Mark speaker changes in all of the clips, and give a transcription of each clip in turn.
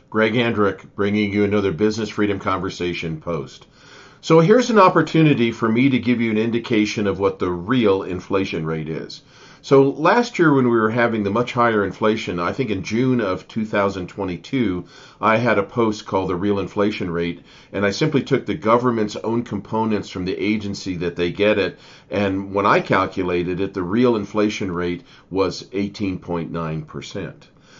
Speaker 1: Greg Andrick bringing you another Business Freedom Conversation post. So here's an opportunity for me to give you an indication of what the real inflation rate is. So last year when we were having the much higher inflation, I think in June of 2022, I had a post called The Real Inflation Rate, and I simply took the government's own components from the agency that they get it, and when I calculated it, the real inflation rate was 18.9%.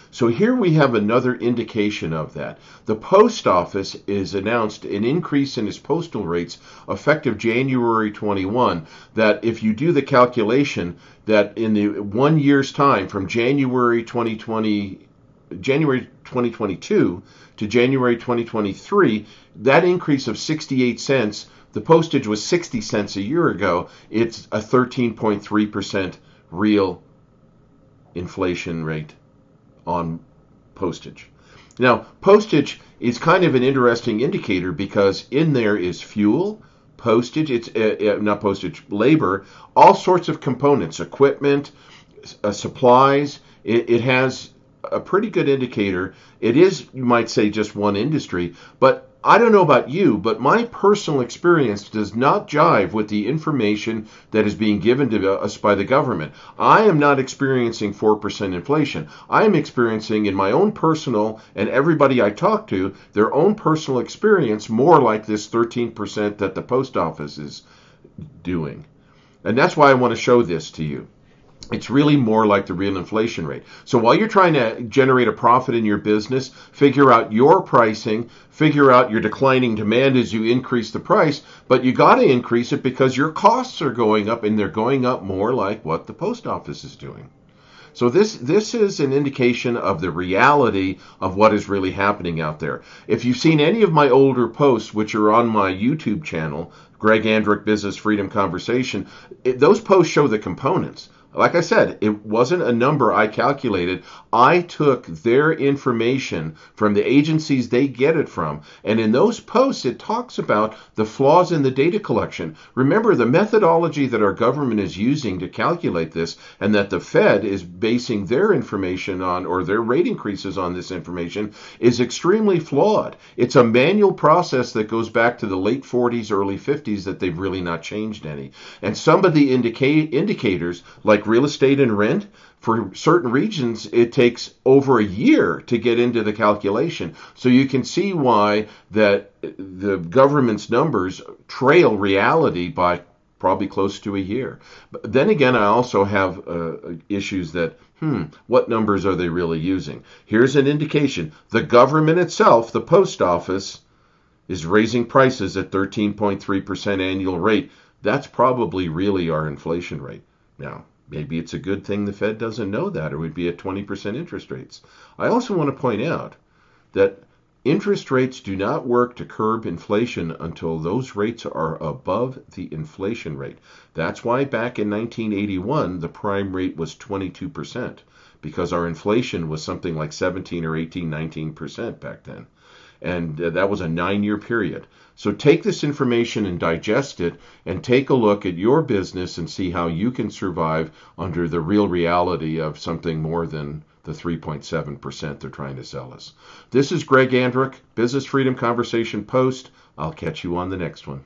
Speaker 1: So here we have another indication of that. The post office is announced an increase in its postal rates effective January 21, that if you do the calculation that in the 1 year's time from January 2022 to January 2023, that increase of 68 cents, the postage was 60 cents a year ago, it's a 13.3% real inflation rate on postage. Now, postage is kind of an interesting indicator because in there is fuel, postage, it's not postage, labor, all sorts of components, equipment, supplies. It has a pretty good indicator. It is, you might say, just one industry, but I don't know about you, but my personal experience does not jive with the information that is being given to us by the government. I am not experiencing 4% inflation. I am experiencing in my own personal and everybody I talk to, their own personal experience more like this 13% that the post office is doing. And that's why I want to show this to you. It's really more like the real inflation rate. So while you're trying to generate a profit in your business, figure out your pricing, figure out your declining demand as you increase the price, but you got to increase it because your costs are going up, and they're going up more like what the post office is doing. So this is an indication of the reality of what is really happening out there. If you've seen any of my older posts, which are on my YouTube channel, Greg Andrick Business Freedom Conversation, those posts show the components. Like I said, it wasn't a number I calculated. I took their information from the agencies they get it from. And in those posts, it talks about the flaws in the data collection. Remember, the methodology that our government is using to calculate this, and that the Fed is basing their information on, or their rate increases on this information, is extremely flawed. It's a manual process that goes back to the late 40s, early 50s that they've really not changed any. And some of the indicators, like real estate and rent, for certain regions, it takes over a year to get into the calculation. So you can see why that the government's numbers trail reality by probably close to a year. But then again, I also have issues that, what numbers are they really using? Here's an indication. The government itself, the post office, is raising prices at 13.3% annual rate. That's probably really our inflation rate. Now, maybe it's a good thing the Fed doesn't know that, or we'd be at 20% interest rates. I also want to point out that interest rates do not work to curb inflation until those rates are above the inflation rate. That's why back in 1981, the prime rate was 22%, because our inflation was something like 17 or 18, 19% back then. And that was a 9-year period. So take this information and digest it, and take a look at your business and see how you can survive under the real reality of something more than the 3.7% they're trying to sell us. This is Greg Andrick, Business Freedom Conversation Post. I'll catch you on the next one.